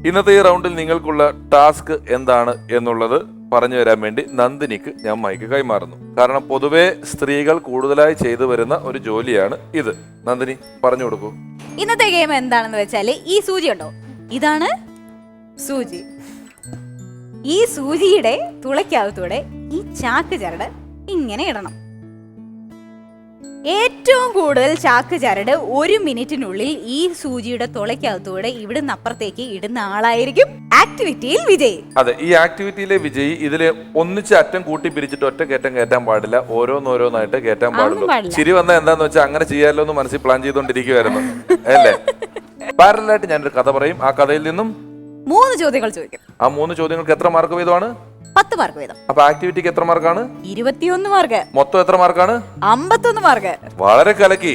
ഇന്നത്തെ ഈ റൗണ്ടിൽ നിങ്ങൾക്കുള്ള ടാസ്ക് എന്താണ് എന്നുള്ളത് പറഞ്ഞു തരാൻ വേണ്ടി നന്ദിനിക്ക് ഞാൻ മൈക്ക് കൈമാറുന്നു. കാരണം പൊതുവെ സ്ത്രീകൾ കൂടുതലായി ചെയ്തു വരുന്ന ഒരു ജോലിയാണ് ഇത്. നന്ദിനി പറഞ്ഞു കൊടുക്കൂ. ഇന്നത്തെ ഗെയിം എന്താണെന്ന് വെച്ചാല്, ഈ സൂചി ഉണ്ടോ, ഇതാണ് സൂചി. ഈ സൂചിയുടെ തുളയ്ക്കകത്തൂടെ ഈ ചാക്ക് ചരട് ഇങ്ങനെ ഇടണം. ഏറ്റവും കൂടുതൽ ചാക്ക് ചരട് 1 മിനിറ്റിനുള്ളിൽ ഈ സൂചിയുടെ തുളയ്ക്കകത്തൂടെ ഇവിടുന്ന് അപ്പുറത്തേക്ക് ഇടുന്ന ആളായിരിക്കും ആക്ടിവിറ്റിയിൽ വിജയി. അതെ, ഈ ആക്ടിവിറ്റിയിലെ വിജയി ഇതില് ഒന്നിച്ച് അറ്റം കൂട്ടി പിരിച്ചിട്ട് ഒറ്റ കയറ്റം കയറ്റാൻ പാടില്ല, ഓരോന്നോരോന്നായിട്ട് കയറ്റാൻ പാടുള്ളൂ. ശരി വന്നാൽ എന്താന്ന് വെച്ചാൽ അങ്ങനെ ചെയ്യാമല്ലോ എന്ന് മനസ്സിൽ പ്ലാൻ ചെയ്തുകൊണ്ടിരിക്കുവായിരുന്നു അല്ലേ? പാരലായിട്ട് ഞാനൊരു കഥ പറയും. ആ കഥയിൽ നിന്നും 3 ചോദ്യങ്ങൾ ചോദിക്കും. ആ 3 ചോദ്യങ്ങൾക്ക് എത്ര മാർക്ക് വീതമാണ്? 10 മാർക്ക് വീതം. അപ്പൊ ആക്ടിവിറ്റിക്ക് എത്ര മാർക്കാണ്? 21 മാർക്ക്. മൊത്തം എത്ര മാർക്കാണ്? 51 മാർക്ക്. വളരെ കലക്കി.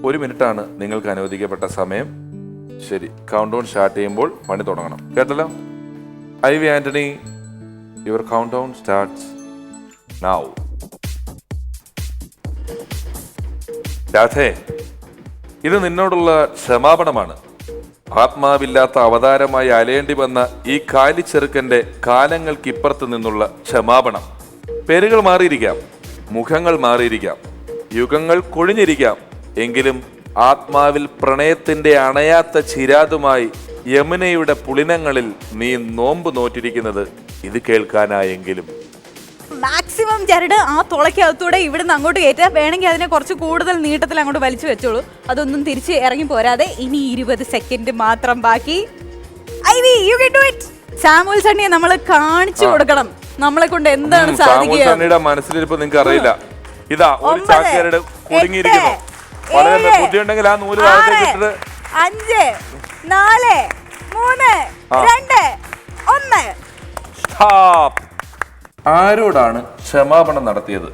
ഒരു മിനിറ്റാണ് നിങ്ങൾക്ക് അനുവദിക്കപ്പെട്ട സമയം. ശരി, കൗണ്ട് ഡൗൺ സ്റ്റാർട്ട് ചെയ്യുമ്പോൾ പണി തുടങ്ങണം. കേട്ടല്ലോ? IV Antony, your countdown starts now. Radhe, ഇത് നിന്നോടുള്ള ക്ഷമാപണമാണ്. ആത്മാവില്ലാത്ത അവതാരമായി അലയേണ്ടി വന്ന ഈ കാലിച്ചെറുക്കന്റെ കാലങ്ങൾക്കിപ്പുറത്ത് നിന്നുള്ള ക്ഷമാപണം. പേരുകൾ മാറിയിരിക്കാം, മുഖങ്ങൾ മാറിയിരിക്കാം, യുഗങ്ങൾ കൊഴിഞ്ഞിരിക്കാം, എങ്കിലും ആത്മാവിൽ പ്രണയത്തിന്റെ അണയാത്ത ചിരാതുമായി യമുനയുടെ പുളിനങ്ങളിൽ നീ നോമ്പ് നോറ്റിരിക്കുന്നത് ഇത് കേൾക്കാനായെങ്കിലും. മാക്സിമം ചരട് ആ തുളയ്ക്കകത്തൂടെ ഇവിടുന്ന് അങ്ങോട്ട് കയറ്റാ. വേണമെങ്കിൽ അതിനെ കുറച്ച് കൂടുതൽ നീട്ടത്തിൽ അങ്ങോട്ട് വലിച്ചു വെച്ചോളൂ. അതൊന്നും തിരിച്ച് ഇറങ്ങി പോരാതെ. ഇനി 20 സെക്കൻഡ് മാത്രം ബാക്കി. Ivy, you can do it. Samuel സണ്ണിയെ നമ്മൾ കാണിച്ചു കൊടുക്കണം നമ്മളെ കൊണ്ട് എന്താണ് സാധിക്കുക. സണ്ണിയുടെ മനസ്സിലിരിപ്പ് നിങ്ങൾക്ക് അറിയില്ല. ഇതാ ഒരു ചാക്കരുടെ കുടുങ്ങിയിരിക്കുന്നു. വളരെ ബുദ്ധിയുണ്ടെങ്കിൽ ആ നൂല് വാഴത്തേക്കിട്ട് 5 4 3 2 1 സ്റ്റോപ്പ്. ആരോടാണ് ക്ഷമാപണം നടത്തിയത്?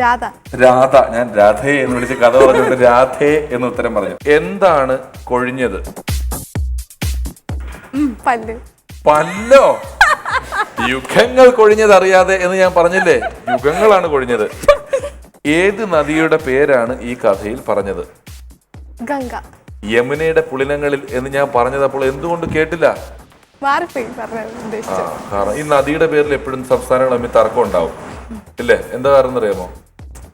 രാധ. ഞാൻ രാധയെ എന്ന് വിളിച്ച് കഥ പറഞ്ഞിട്ട് രാധേ എന്ന് ഉത്തരം പറഞ്ഞു. എന്താണ് കൊഴിഞ്ഞത്? പല്ലോ. യുഗങ്ങൾ കൊഴിഞ്ഞത് അറിയാതെ എന്ന് ഞാൻ പറഞ്ഞില്ലേ? യുഗങ്ങളാണ് കൊഴിഞ്ഞത്. ഏത് നദിയുടെ പേരാണ് ഈ കഥയിൽ പറഞ്ഞത്? ഗംഗ. യമുനയുടെ പുളിനങ്ങളിൽ എന്ന് ഞാൻ പറഞ്ഞത് അപ്പോൾ എന്തുകൊണ്ട് കേട്ടില്ല? കാരണം ഈ നദിയുടെ പേരിൽ എപ്പോഴും സംസ്ഥാനങ്ങൾ തമ്മിൽ തർക്കം ഉണ്ടാവും ഇല്ലേ? എന്താ കാരണം അറിയാമോ?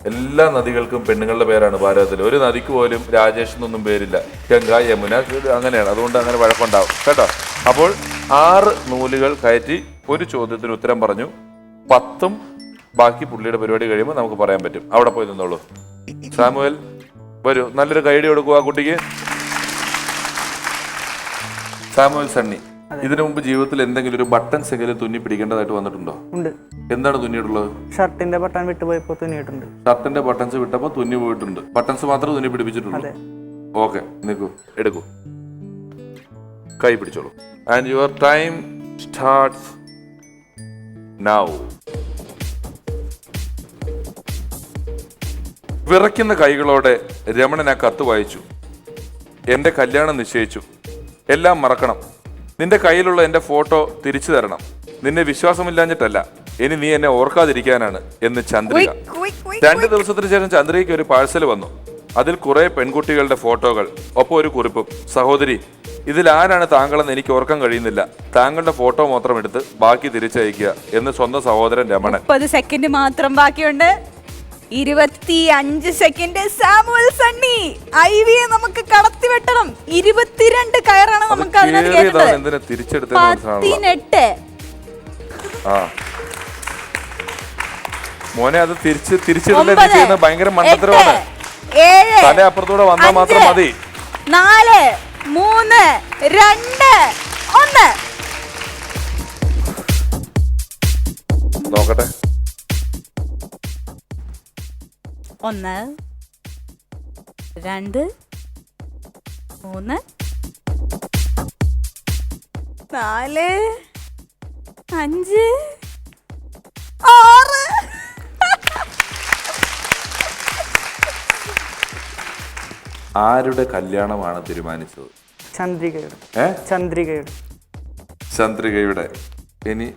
എല്ലാ നദികൾക്കും പെണ്ണുങ്ങളുടെ പേരാണ് ഭാരതത്തിൽ. ഒരു നദിക്ക് പോലും രാജേഷ് എന്നൊന്നും പേരില്ല. ഗംഗ, യമുന അങ്ങനെയാണ്. അതുകൊണ്ട് അങ്ങനെ വഴക്കുണ്ടാവും കേട്ടോ. അപ്പോൾ 6 നൂലുകൾ കയറ്റി ഒരു ചോദ്യത്തിന് ഉത്തരം പറഞ്ഞു. 10ഉം ബാക്കി പുള്ളിയുടെ പരിപാടി കഴിയുമ്പോൾ നമുക്ക് പറയാൻ പറ്റും. അവിടെ പോയി നിന്നോളൂ. സാമുവൽ വരൂ, നല്ലൊരു കൈഡി കൊടുക്കുക കുട്ടിക്ക്. സാമുവൽ സണ്ണി, ഇതിനു മുമ്പ് ജീവിതത്തിൽ എന്തെങ്കിലും ഒരു ബട്ടൺസ് എങ്കിലും തുന്നി പിടിക്കേണ്ടതായിട്ട് വന്നിട്ടുണ്ടോ? ഉണ്ട്. എന്താണ് തുന്നിയിട്ടുള്ളത്? ഷർട്ടിന്റെ ബട്ടൺ വിട്ടുപോയപ്പോ തുന്നിയിട്ടുണ്ട്. ഷർട്ടിന്റെ ബട്ടൺസ് വിട്ടപ്പോ തുന്നി പോയിട്ടുണ്ട്. ബട്ടൺസ് മാത്രം തുന്നി പിടിപ്പിച്ചിട്ടുണ്ട്. ഓക്കെ, നിൽക്കൂ, എടുക്കൂ, കൈ പിടിച്ചോളൂ. And your time starts now. വിറയ്ക്കുന്ന കൈകളോടെ രമണൻ ആ കത്ത് വായിച്ചു. എന്റെ കല്യാണം നിശ്ചയിച്ചു. എല്ലാം മറക്കണം. നിന്റെ കയ്യിലുള്ള എന്റെ ഫോട്ടോ തിരിച്ചു തരണം. നിന്നെ വിശ്വാസമില്ലാഞ്ഞിട്ടല്ല, ഇനി നീ എന്നെ ഓർക്കാതിരിക്കാനാണ് എന്ന് ചന്ദ്രിക. 2 ദിവസത്തിന് ശേഷം ചന്ദ്രികയ്ക്ക് ഒരു പാഴ്സൽ വന്നു. അതിൽ കുറെ പെൺകുട്ടികളുടെ ഫോട്ടോകൾ, ഒപ്പം ഒരു കുറിപ്പും. സഹോദരി, ഇതിൽ ആരാണ് താങ്കളെന്ന് എനിക്ക് ഓർക്കാൻ കഴിയുന്നില്ല. താങ്കളുടെ ഫോട്ടോ മാത്രം എടുത്ത് ബാക്കി തിരിച്ചയക്കുക എന്ന് സ്വന്തം സഹോദരൻ രമണൻ. 30 സെക്കൻഡ് മാത്രം ബാക്കിയുണ്ട്. 25 സെക്കൻഡ്. സാമുവൽ സണ്ണി, ഐവിയെ നമുക്ക് കടത്തി വെട്ടണം. 22 കയറാണ് നമുക്ക് അതിനകത്ത് കേട്ടത്. 18. മോനെ, അത് തിരിച്ചിടുന്ന ഭയങ്കര മണ്ടത്തരമാണ്. 7 തല അപ്പുറത്തൂടെ വന്നാൽ മാത്രം മതി. 4 3 2 1. നോക്കട്ടെ. 1 2 3 4 5 6. ആരുടെ കല്യാണമാണ് തീരുമാനിച്ചത്? ചന്ദ്രികയുടെ. ഇനി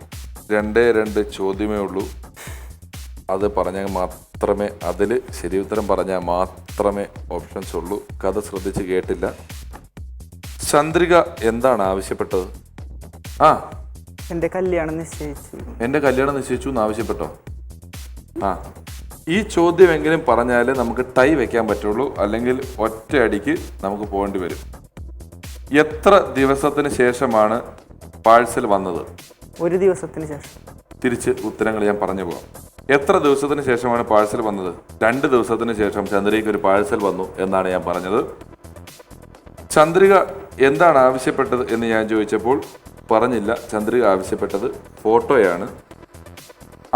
2 ചോദ്യമേ ഉള്ളൂ. അത് പറഞ്ഞാൽ മാത്രമേ അതിൽ ശരി ഉത്തരം പറഞ്ഞാൽ മാത്രമേ ഓപ്ഷൻസ് ഉള്ളൂ. കഥ ശ്രദ്ധിച്ച് കേട്ടില്ല. ചന്ദ്രിക എന്താണ് ആവശ്യപ്പെട്ടത്? ആ, എൻ്റെ കല്യാണം നിശ്ചയിച്ചു. എൻ്റെ കല്യാണം നിശ്ചയിച്ചു എന്ന് ആവശ്യപ്പെട്ടോ? ആ, ഈ ചോദ്യമെങ്കിലും പറഞ്ഞാൽ നമുക്ക് ടൈ വെക്കാൻ പറ്റുള്ളൂ, അല്ലെങ്കിൽ ഒറ്റയടിക്ക് നമുക്ക് പോകേണ്ടി വരും. എത്ര ദിവസത്തിന് ശേഷമാണ് പാഴ്സൽ വന്നത്? ഒരു ദിവസത്തിന് ശേഷം. തിരിച്ച് ഉത്തരങ്ങൾ ഞാൻ പറഞ്ഞു പോകാം. എത്ര ദിവസത്തിന് ശേഷമാണ് പാഴ്സൽ വന്നത്? 2 ദിവസത്തിന് ശേഷം ചന്ദ്രികയ്ക്ക് ഒരു പാഴ്സൽ വന്നു എന്നാണ് ഞാൻ പറഞ്ഞത്. ചന്ദ്രിക എന്താണ് ആവശ്യപ്പെട്ടത് എന്ന് ഞാൻ ചോദിച്ചപ്പോൾ പറഞ്ഞില്ല. ചന്ദ്രിക ആവശ്യപ്പെട്ടത് ഫോട്ടോയാണ്.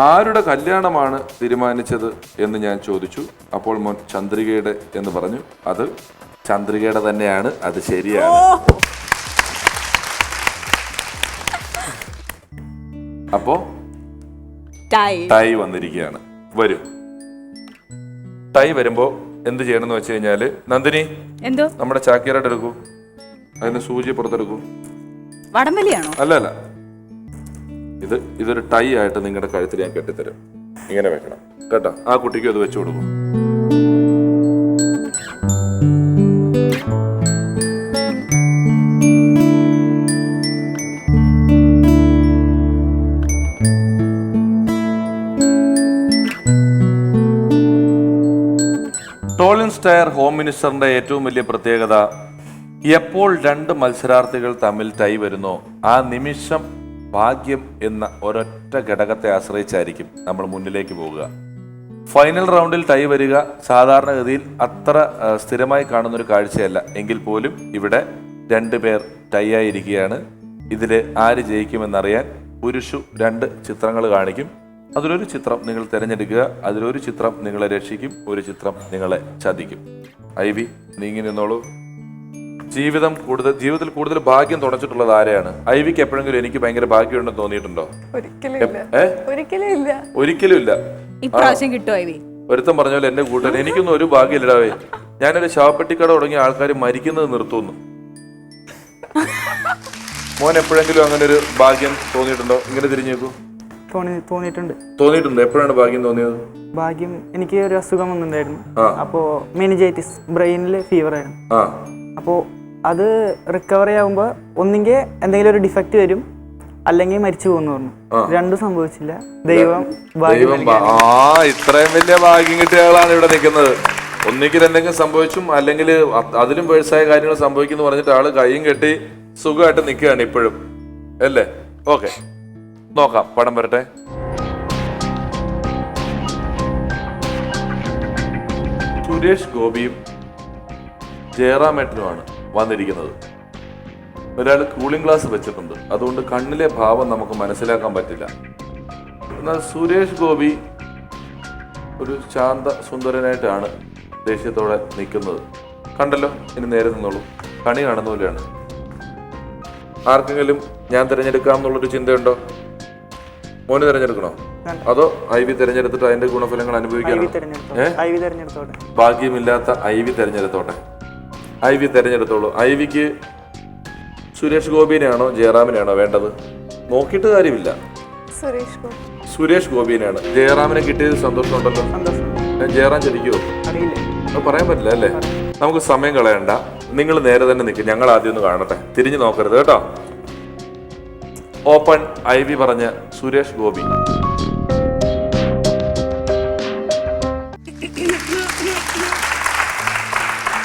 ആരുടെ കല്യാണമാണ് തീരുമാനിച്ചത് എന്ന് ഞാൻ ചോദിച്ചു. അപ്പോൾ മോൻ ചന്ദ്രികയുടെ എന്ന് പറഞ്ഞു. അത് ചന്ദ്രികയുടെ തന്നെയാണ്, അത് ശരിയാണ്. അപ്പോ ടൈ വന്നിരിക്കുകയാണ്. വരും. ടൈ വരുമ്പോ എന്ത് ചെയ്യണം എന്ന് വെച്ച് കഴിഞ്ഞാല്, നന്ദിനി എന്തോ നമ്മുടെ ചാക്യാരായിട്ട് എടുക്കൂ. അതിന് സൂചി പുറത്തെടുക്കൂ. വടംവലിയാണോ? അല്ല, ഇതൊരു ടൈ ആയിട്ട് നിങ്ങളുടെ കഴുത്തിൽ ഞാൻ കെട്ടിത്തരും. ഇങ്ങനെ വെക്കണം കേട്ടോ. ആ കുട്ടിക്ക് അത് വെച്ചു കൊടുക്കും. ടോളിൻ സ്റ്റയർ ഹോം മിനിസ്റ്ററിന്റെ ഏറ്റവും വലിയ പ്രത്യേകത, എപ്പോൾ 2 മത്സരാർത്ഥികൾ തമ്മിൽ ടൈ വരുന്നോ ആ നിമിഷം ഭാഗ്യം എന്ന ഒരൊറ്റ ഘടകത്തെ ആശ്രയിച്ചായിരിക്കും നമ്മൾ മുന്നിലേക്ക് പോകുക. ഫൈനൽ റൗണ്ടിൽ ടൈ വരിക സാധാരണഗതിയിൽ അത്ര സ്ഥിരമായി കാണുന്നൊരു കാഴ്ചയല്ല. എങ്കിൽ പോലും ഇവിടെ 2 പേർ ടൈ ആയിരിക്കുകയാണ്. ഇതിൽ ആര് ജയിക്കുമെന്നറിയാൻ പുരുഷു 2 ചിത്രങ്ങൾ കാണിക്കും. അതിലൊരു ചിത്രം നിങ്ങൾ തിരഞ്ഞെടുക്കുക. അതിലൊരു ചിത്രം നിങ്ങളെ രക്ഷിക്കും, ഒരു ചിത്രം നിങ്ങളെ ചതിക്കും. ഐവി, നീങ്ങി നിന്നോളൂ. ജീവിതത്തിൽ കൂടുതൽ ഭാഗ്യം തുടച്ചിട്ടുള്ളത് ആരെയാണ്? ഐവിക്ക് എപ്പോഴെങ്കിലും എനിക്ക് ഭയങ്കര ഭാഗ്യമുണ്ടെന്ന് തോന്നിയിട്ടുണ്ടോ? ഒരിക്കലും ഇല്ല. ഇപ്രാവശ്യം കിട്ടുമോ ഐവി? ഒരുത്തം പറഞ്ഞ പോലെ എന്റെ കൂട്ടൻ എനിക്കൊന്നും ഒരു ഭാഗ്യമില്ലടാവേ. ഞാനൊരു ശവപ്പെട്ടിക്കട തുടങ്ങിയ ആൾക്കാർ മരിക്കുന്നത് നിർത്തുന്നു. മോൻ എപ്പോഴെങ്കിലും അങ്ങനെ ഒരു ഭാഗ്യം തോന്നിയിട്ടുണ്ടോ? ഇങ്ങനെ തിരിഞ്ഞു നോക്കൂ. തോന്നിയിട്ടുണ്ട്. എപ്പോഴാണ് ഭാഗ്യം തോന്നിയത്? ഭാഗ്യം, എനിക്ക് ഒരു അസുഖം വന്നിട്ടുണ്ടായിരുന്നു. അപ്പോ മെനിഞ്ചൈറ്റിസ്, ബ്രെയിനിൽ ഫീവർ ആയിരുന്നു. അപ്പോ അത് റിക്കവറി ആകുമ്പോ ഒന്നെങ്കിൽ എന്തെങ്കിലും ഒരു ഡിഫക്റ്റ് വരും, അല്ലെങ്കിൽ മരിച്ചു പോകുന്നു പറഞ്ഞു. രണ്ടും സംഭവിച്ചില്ല. ദൈവം ഇത്രയും വലിയ ഭാഗ്യം കിട്ടിയ ആളാണ് ഇവിടെ നിൽക്കുന്നത്. ഒന്നിക്കൽ എന്തെങ്കിലും സംഭവിച്ചും അല്ലെങ്കിൽ അതിലും പേഴ്സായ കാര്യങ്ങൾ സംഭവിക്കുന്നു പറഞ്ഞിട്ട് ആള് കൈയും കെട്ടി സുഖമായിട്ട് നിൽക്കുകയാണ് ഇപ്പോഴും, അല്ലേ? ഓക്കെ, നോക്കാം. പടം വരട്ടെ. സുരേഷ് ഗോപിയും ജയറാമേട്ടനുമാണ് വന്നിരിക്കുന്നത്. ഒരാൾ കൂളിംഗ് ഗ്ലാസ് വെച്ചിട്ടുണ്ട്, അതുകൊണ്ട് കണ്ണിലെ ഭാവം നമുക്ക് മനസ്സിലാക്കാൻ പറ്റില്ല. എന്നാൽ സുരേഷ് ഗോപി ഒരു ശാന്ത സുന്ദരനായിട്ടാണ് ദേഷ്യത്തോടെ നിൽക്കുന്നത്. കണ്ടല്ലോ, ഇനി നേരെ നിന്നോളൂ. കണി കാണുന്ന പോലെയാണ്. ആർക്കെങ്കിലും ഞാൻ തിരഞ്ഞെടുക്കാം എന്നുള്ളൊരു ചിന്തയുണ്ടോ? മോന് തിരഞ്ഞെടുക്കണോ അതോ ഐവി തിരഞ്ഞെടുത്തിട്ട് അതിന്റെ ഗുണഫലങ്ങൾ അനുഭവിക്കാനോ? ഭാഗ്യമില്ലാത്ത ഐവി തിരഞ്ഞെടുത്തോട്ടെ. ഐവി തിരഞ്ഞെടുത്തോളൂ. ഐവിക്ക് സുരേഷ് ഗോപിനെയാണോ ജയറാമിനെയാണോ വേണ്ടത്? നോക്കിയിട്ട് കാര്യമില്ല. സുരേഷ് ഗോപിനെയാണ്. ജയറാമിനെ കിട്ടിയതിൽ സന്തോഷമുണ്ടല്ലോ. ജയറാം ചതിക്കുമോ? പറയാൻ പറ്റില്ല അല്ലേ? നമുക്ക് സമയം കളയണ്ട. നിങ്ങൾ നേരെ തന്നെ നിൽക്കും. ഞങ്ങൾ ആദ്യം ഒന്ന് കാണട്ടെ. തിരിഞ്ഞു നോക്കരുത് കേട്ടോ. ഓപ്പൺ. ഐവി പറഞ്ഞ സുരേഷ് ഗോപി.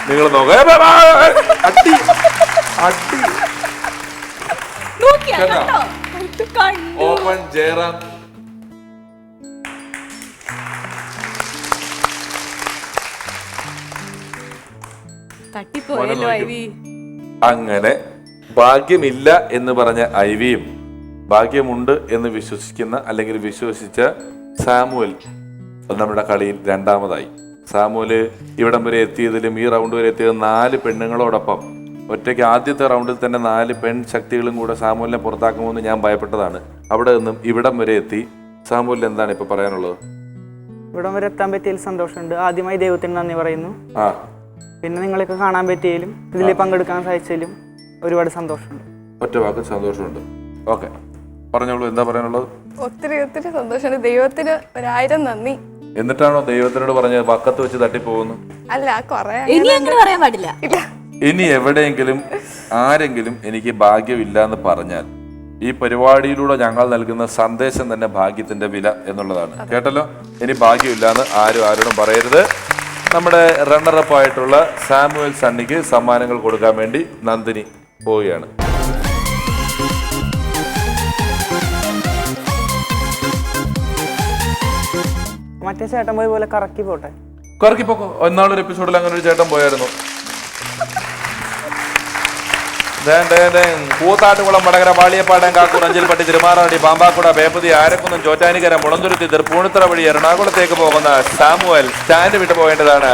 നിങ്ങൾ നോക്ക. ഓപ്പൺ. ജയറാം. അങ്ങനെ ഭാഗ്യമില്ല എന്ന് പറഞ്ഞ ഐവിയും ഭാഗ്യമുണ്ട് എന്ന് വിശ്വസിക്കുന്ന അല്ലെങ്കിൽ വിശ്വസിച്ച സാമുവൽ നമ്മുടെ കളിയിൽ രണ്ടാമതായി. സാമുവല് ഇവിടം വരെ എത്തിയതിലും ഈ റൗണ്ട് വരെ എത്തിയത് 4 പെണ്ണുങ്ങളോടൊപ്പം ഒറ്റയ്ക്ക് ആദ്യത്തെ റൗണ്ടിൽ തന്നെ 4 പെൺ ശക്തികളും കൂടെ സാമുവലിനെ പുറത്താക്കുമെന്ന് ഞാൻ ഭയപ്പെട്ടതാണ്. അവിടെ നിന്നും ഇവിടം വരെ എത്തി. സാമുവലിന് എന്താണ് ഇപ്പൊ പറയാനുള്ളത്? ഇവിടം വരെ എത്താൻ പറ്റിയതിൽ സന്തോഷമുണ്ട്. ആദ്യമായി ദൈവത്തിന് നന്ദി പറയുന്നു. പിന്നെ നിങ്ങളൊക്കെ കാണാൻ പറ്റിയാലും ഇതിൽ പങ്കെടുക്കാൻ സാധിച്ചാലും ഒരുപാട് സന്തോഷമുണ്ട്. ഒറ്റ വാക്ക് സന്തോഷമുണ്ട്. ഓക്കെ, പറഞ്ഞോളൂ, എന്താ പറയാനുള്ളത്? ഒത്തിരി സന്തോഷമുണ്ട്. ദൈവത്തിന് 1000 നന്ദി. എന്നിട്ടാണോ ദൈവത്തിനോട് പറഞ്ഞത് വക്കത്ത് വെച്ച് തട്ടിപ്പോകുന്നു? അല്ല കൊറേ ഇനി അങ്ങനെ പറയാൻ പാടില്ല. ഇനി എവിടെയെങ്കിലും ആരെങ്കിലും എനിക്ക് ഭാഗ്യമില്ല എന്ന് പറഞ്ഞാൽ ഈ പരിപാടിയിലൂടെ ഞങ്ങൾ നൽകുന്ന സന്ദേശം തന്നെ ഭാഗ്യത്തിന്റെ വില എന്നുള്ളതാണ്. കേട്ടല്ലോ? ഇനി ഭാഗ്യമില്ലാന്ന് ആരോടും പറയരുത്. നമ്മുടെ റണ്ണറപ്പ് ആയിട്ടുള്ള സാമുവൽ സണ്ണിക്ക് സമ്മാനങ്ങൾ കൊടുക്കാൻ വേണ്ടി നന്ദിനി പോവുകയാണ്. മറ്റേ ചേട്ടൻ പോയി പോലെ കറക്കി പോട്ടെ. കറക്കിപ്പോക്കോ. എന്നാളൊരു എപ്പിസോഡിൽ അങ്ങനെ ഒരു ചേട്ടൻ പോയായിരുന്നു. കൂത്താട്ടുകുളം, വടകര, വാളിയപ്പാടം, കാക്കൂർ, അഞ്ചൽപ്പട്ടി, തിരുമാറാടി, പാമ്പാക്കുട, ബേപ്പതി, ആരക്കുന്നം, ചോറ്റാനിക്കര, മുളന്തുരുത്തി, തൃപ്പൂണിത്തറ വഴി എറണാകുളത്തേക്ക് പോകുന്ന സാമുവൽ സ്റ്റാൻഡ് വിട്ടു പോകേണ്ടതാണ്.